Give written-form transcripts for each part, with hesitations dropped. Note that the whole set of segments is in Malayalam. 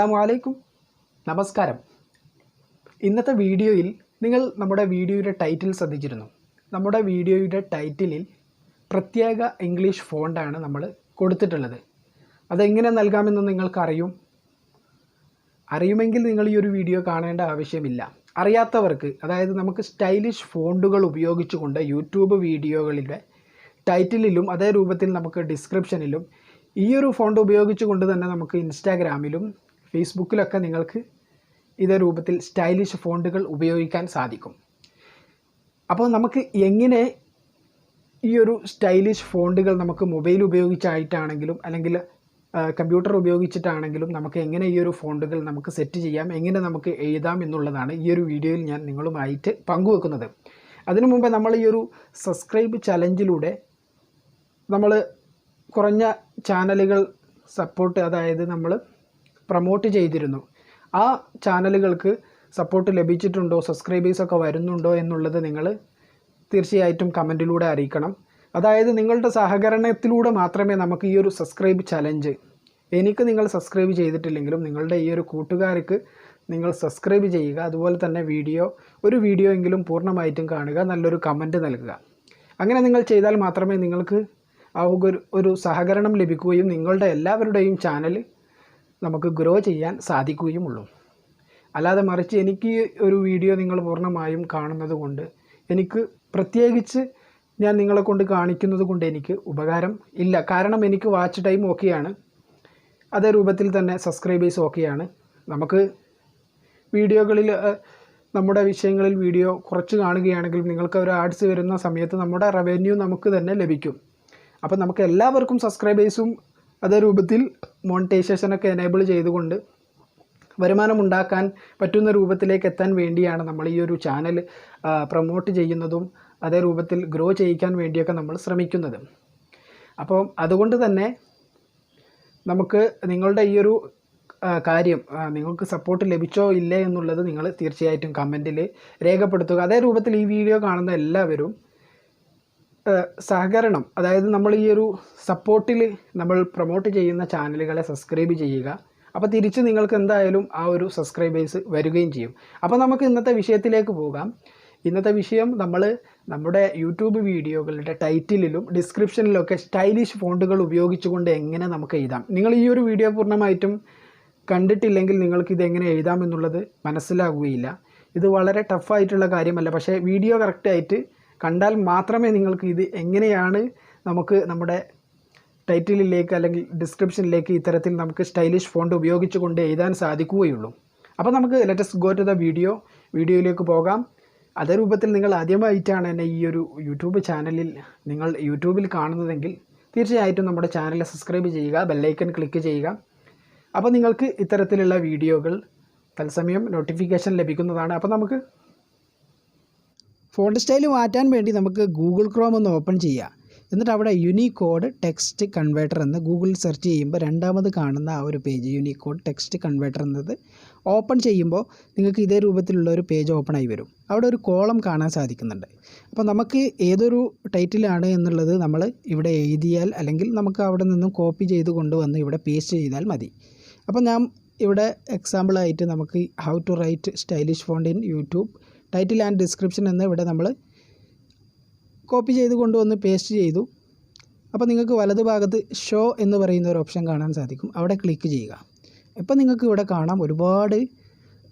അസ്സലാമു നമസ്കാരം. ഇന്നത്തെ വീഡിയോയിൽ നിങ്ങൾ നമ്മുടെ വീഡിയോയുടെ ടൈറ്റിൽ ശ്രദ്ധിച്ചിരുന്നു. നമ്മുടെ വീഡിയോയുടെ ടൈറ്റിലിൽ പ്രത്യേക ഇംഗ്ലീഷ് ഫോണ്ടാണ് നമ്മൾ കൊടുത്തിട്ടുള്ളത്. അതെങ്ങനെ നൽകാമെന്ന് അറിയുമെങ്കിൽ നിങ്ങൾ ഈ ഒരു വീഡിയോ കാണേണ്ട ആവശ്യമില്ല. അറിയാത്തവർക്ക്, അതായത് നമുക്ക് സ്റ്റൈലിഷ് ഫോണ്ടുകൾ ഉപയോഗിച്ചുകൊണ്ട് യൂട്യൂബ് വീഡിയോകളിലെ ടൈറ്റിലിലും അതേ രൂപത്തിൽ നമുക്ക് ഡിസ്ക്രിപ്ഷനിലും ഈ ഒരു ഫോണ്ട് ഉപയോഗിച്ചുകൊണ്ട് തന്നെ നമുക്ക് ഇൻസ്റ്റാഗ്രാമിലും ഫേസ്ബുക്കിലൊക്കെ നിങ്ങൾക്ക് ഇതേ രൂപത്തിൽ സ്റ്റൈലിഷ് ഫോണ്ടുകൾ ഉപയോഗിക്കാൻ സാധിക്കും. അപ്പോൾ നമുക്ക് എങ്ങനെ ഈ ഒരു സ്റ്റൈലിഷ് ഫോണ്ടുകൾ നമുക്ക് മൊബൈൽ ഉപയോഗിച്ചായിട്ടാണെങ്കിലും അല്ലെങ്കിൽ കമ്പ്യൂട്ടർ ഉപയോഗിച്ചിട്ടാണെങ്കിലും നമുക്ക് എങ്ങനെ ഈ ഒരു ഫോണ്ടുകൾ നമുക്ക് സെറ്റ് ചെയ്യാം, എങ്ങനെ നമുക്ക് എഴുതാം എന്നുള്ളതാണ് ഈ ഒരു വീഡിയോയിൽ ഞാൻ നിങ്ങളുമായിട്ട് പങ്കുവെക്കുന്നത്. അതിനു മുമ്പ് നമ്മൾ ഈ ഒരു സബ്സ്ക്രൈബ് ചലഞ്ചിലൂടെ നമ്മൾ കുറഞ്ഞ ചാനലുകൾ സപ്പോർട്ട്, അതായത് നമ്മൾ പ്രൊമോട്ട് ചെയ്തിരുന്നു. ആ ചാനലുകൾക്ക് സപ്പോർട്ട് ലഭിച്ചിട്ടുണ്ടോ, സബ്സ്ക്രൈബേഴ്സൊക്കെ വരുന്നുണ്ടോ എന്നുള്ളത് നിങ്ങൾ തീർച്ചയായിട്ടും കമൻറ്റിലൂടെ അറിയിക്കണം. അതായത് നിങ്ങളുടെ സഹകരണത്തിലൂടെ മാത്രമേ നമുക്ക് ഈ ഒരു സബ്സ്ക്രൈബ് ചലഞ്ച്, എനിക്ക് നിങ്ങൾ സബ്സ്ക്രൈബ് ചെയ്തിട്ടില്ലെങ്കിലും നിങ്ങളുടെ ഈ ഒരു കൂട്ടുകാർക്ക് നിങ്ങൾ സബ്സ്ക്രൈബ് ചെയ്യുക. അതുപോലെ തന്നെ ഒരു വീഡിയോ എങ്കിലും പൂർണ്ണമായിട്ടും കാണുക, നല്ലൊരു കമൻറ്റ് നൽകുക. അങ്ങനെ നിങ്ങൾ ചെയ്താൽ മാത്രമേ നിങ്ങൾക്ക് ആ ഒരു സഹകരണം ലഭിക്കുകയും നിങ്ങളുടെ എല്ലാവരുടെയും ചാനൽ നമുക്ക് ഗ്രോ ചെയ്യാൻ സാധിക്കുകയുമുള്ളൂ. അല്ലാതെ മറിച്ച് എനിക്ക് ഒരു വീഡിയോ നിങ്ങൾ പൂർണ്ണമായും കാണുന്നത് കൊണ്ട്, എനിക്ക് പ്രത്യേകിച്ച് ഞാൻ നിങ്ങളെ കൊണ്ട് കാണിക്കുന്നത് കൊണ്ട് എനിക്ക് ഉപകാരം ഇല്ല. കാരണം എനിക്ക് വാച്ച് ടൈം ഓക്കെയാണ്, അതേ രൂപത്തിൽ തന്നെ സബ്സ്ക്രൈബേഴ്സ് ഓക്കെയാണ്. നമുക്ക് വീഡിയോകളിൽ നമ്മുടെ വിഷയങ്ങളിൽ വീഡിയോ കുറച്ച് കാണുകയാണെങ്കിൽ നിങ്ങൾക്ക് ഒരു ആഡ്സ് വരുന്ന സമയത്ത് നമ്മുടെ റവന്യൂ നമുക്ക് തന്നെ ലഭിക്കും. അപ്പോൾ നമുക്ക് എല്ലാവർക്കും സബ്സ്ക്രൈബേഴ്സും അതേ രൂപത്തിൽ മോണിറ്റൈസേഷനൊക്കെ എനേബിൾ ചെയ്തുകൊണ്ട് വരുമാനം ഉണ്ടാക്കാൻ പറ്റുന്ന രൂപത്തിലേക്ക് എത്താൻ വേണ്ടിയാണ് നമ്മൾ ഈ ഒരു ചാനൽ പ്രൊമോട്ട് ചെയ്യുന്നതും അതേ രൂപത്തിൽ ഗ്രോ ചെയ്യിക്കാൻ വേണ്ടിയൊക്കെ നമ്മൾ ശ്രമിക്കുന്നത്. അപ്പോൾ അതുകൊണ്ട് തന്നെ നമുക്ക് നിങ്ങളുടെ ഈ ഒരു കാര്യം, നിങ്ങൾക്ക് സപ്പോർട്ട് ലഭിച്ചോ ഇല്ലേ എന്നുള്ളത് നിങ്ങൾ തീർച്ചയായിട്ടും കമൻറ്റിൽ രേഖപ്പെടുത്തുക. അതേ രൂപത്തിൽ ഈ വീഡിയോ കാണുന്ന എല്ലാവരും സഹകരണം, അതായത് നമ്മൾ ഈ ഒരു സപ്പോർട്ടിൽ നമ്മൾ പ്രൊമോട്ട് ചെയ്യുന്ന ചാനലുകളെ സബ്സ്ക്രൈബ് ചെയ്യുക. അപ്പോൾ തിരിച്ച് നിങ്ങൾക്ക് എന്തായാലും ആ ഒരു സബ്സ്ക്രൈബേഴ്സ് വരികയും ചെയ്യും. അപ്പോൾ നമുക്ക് ഇന്നത്തെ വിഷയത്തിലേക്ക് പോകാം. ഇന്നത്തെ വിഷയം നമ്മുടെ യൂട്യൂബ് വീഡിയോകളുടെ ടൈറ്റിലിലും ഡിസ്ക്രിപ്ഷനിലൊക്കെ സ്റ്റൈലിഷ് ഫോണ്ടുകൾ ഉപയോഗിച്ചുകൊണ്ട് എങ്ങനെ നമുക്ക് എഴുതാം. നിങ്ങൾ ഈ ഒരു വീഡിയോ പൂർണ്ണമായിട്ടും കണ്ടിട്ടില്ലെങ്കിൽ നിങ്ങൾക്ക് ഇതെങ്ങനെ എഴുതാം എന്നുള്ളത് മനസ്സിലാകുകയില്ല. ഇത് വളരെ ടഫായിട്ടുള്ള കാര്യമല്ല, പക്ഷേ വീഡിയോ കറക്റ്റായിട്ട് കണ്ടാൽ മാത്രമേ നിങ്ങൾക്ക് ഇത് എങ്ങനെയാണ് നമുക്ക് നമ്മുടെ ടൈറ്റിലിലേക്ക് അല്ലെങ്കിൽ ഡിസ്ക്രിപ്ഷനിലേക്ക് ഇത്തരത്തിൽ നമുക്ക് സ്റ്റൈലിഷ് ഫോണ്ട് ഉപയോഗിച്ചുകൊണ്ട് എഴുതാൻ സാധിക്കുകയുള്ളൂ. അപ്പോൾ നമുക്ക് ലെറ്റസ് ഗോ ടു ദ വീഡിയോയിലേക്ക് പോകാം. അതേ രൂപത്തിൽ നിങ്ങൾ ആദ്യമായിട്ടാണ് എന്നെ ഈ ഒരു യൂട്യൂബ് ചാനലിൽ നിങ്ങൾ യൂട്യൂബിൽ കാണുന്നതെങ്കിൽ തീർച്ചയായിട്ടും നമ്മുടെ ചാനൽ സബ്സ്ക്രൈബ് ചെയ്യുക, ബെല്ലൈക്കൺ ക്ലിക്ക് ചെയ്യുക. അപ്പോൾ നിങ്ങൾക്ക് ഇത്തരത്തിലുള്ള വീഡിയോകൾ തത്സമയം നോട്ടിഫിക്കേഷൻ ലഭിക്കുന്നതാണ്. അപ്പോൾ നമുക്ക് ഫോണ്ട് സ്റ്റൈൽ മാറ്റാൻ വേണ്ടി നമുക്ക് ഗൂഗിൾ ക്രോം ഒന്ന് ഓപ്പൺ ചെയ്യുക. എന്നിട്ട് അവിടെ യൂണിക്കോഡ് ടെക്സ്റ്റ് കൺവേർട്ടർ എന്ന് ഗൂഗിളിൽ സെർച്ച് ചെയ്യുമ്പോൾ രണ്ടാമത് കാണുന്ന ആ ഒരു പേജ് യൂണിക്കോഡ് ടെക്സ്റ്റ് കൺവേർട്ടർ എന്നത് ഓപ്പൺ ചെയ്യുമ്പോൾ നിങ്ങൾക്ക് ഇതേ രൂപത്തിലുള്ള ഒരു പേജ് ഓപ്പൺ ആയി വരും. അവിടെ ഒരു കോളം കാണാൻ സാധിക്കുന്നുണ്ട്. അപ്പോൾ നമുക്ക് ഏതൊരു ടൈറ്റിലാണ് എന്നുള്ളത് നമ്മൾ ഇവിടെ എഴുതിയാൽ, അല്ലെങ്കിൽ നമുക്ക് അവിടെ നിന്നും കോപ്പി ചെയ്ത് കൊണ്ടുവന്ന് ഇവിടെ പേസ്റ്റ് ചെയ്താൽ മതി. അപ്പോൾ ഞാൻ ഇവിടെ എക്സാമ്പിളായിട്ട് നമുക്ക് how to write stylish font in YouTube title and description എന്ന് ഇവിടെ നമ്മൾ കോപ്പി ചെയ്ത് കൊണ്ടുവന്ന് പേസ്റ്റ് ചെയ്തു. അപ്പോൾ നിങ്ങൾക്ക് വലതുഭാഗത്ത് ഷോ എന്ന് പറയുന്ന ഒരു ഓപ്ഷൻ കാണാൻ സാധിക്കും. അവിടെ ക്ലിക്ക് ചെയ്യുക. ഇപ്പോൾ നിങ്ങൾക്ക് ഇവിടെ കാണാം ഒരുപാട്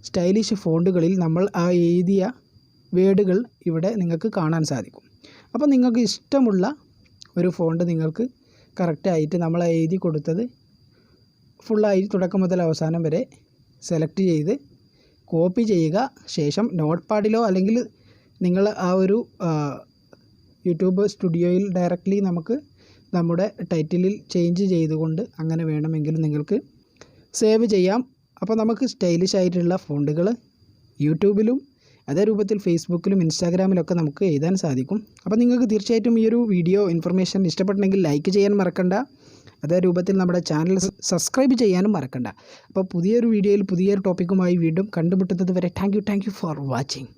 സ്റ്റൈലിഷ് ഫോണ്ടുകളിൽ നമ്മൾ ആ എഴുതിയ വേർഡുകൾ ഇവിടെ നിങ്ങൾക്ക് കാണാൻ സാധിക്കും. അപ്പോൾ നിങ്ങൾക്ക് ഇഷ്ടമുള്ള ഒരു ഫോണ്ട് നിങ്ങൾക്ക് കറക്റ്റായിട്ട് നമ്മൾ എഴുതി കൊടുത്തത് ഫുള്ളായി തുടക്കം മുതൽ അവസാനം വരെ സെലക്ട് ചെയ്ത് കോപ്പി ചെയ്യുക. ശേഷം നോട്ട് പാഡിലോ അല്ലെങ്കിൽ നിങ്ങൾ ആ ഒരു യൂട്യൂബ് സ്റ്റുഡിയോയിൽ ഡയറക്റ്റ്ലി നമുക്ക് നമ്മുടെ ടൈറ്റിലിൽ ചേഞ്ച് ചെയ്തുകൊണ്ട് അങ്ങനെ വേണമെങ്കിലും നിങ്ങൾക്ക് സേവ് ചെയ്യാം. അപ്പോൾ നമുക്ക് സ്റ്റൈലിഷ് ആയിട്ടുള്ള ഫോണ്ടുകൾ യൂട്യൂബിലും അതേ രൂപത്തിൽ ഫേസ്ബുക്കിലും ഇൻസ്റ്റാഗ്രാമിലൊക്കെ നമുക്ക് എഴുതാൻ സാധിക്കും. അപ്പോൾ നിങ്ങൾക്ക് തീർച്ചയായിട്ടും ഈ ഒരു വീഡിയോ ഇൻഫർമേഷൻ ഇഷ്ടപ്പെട്ടെങ്കിൽ ലൈക്ക് ചെയ്യാൻ മറക്കണ്ട. അതേ രൂപത്തിൽ നമ്മുടെ ചാനൽ സബ്സ്ക്രൈബ് ചെയ്യാനും മറക്കണ്ട. അപ്പോൾ പുതിയൊരു വീഡിയോയിൽ പുതിയൊരു ടോപ്പിക്കുമായി വീണ്ടും കണ്ടുമുട്ടുന്നത് വരെ താങ്ക് യു ഫോർ വാച്ചിങ്.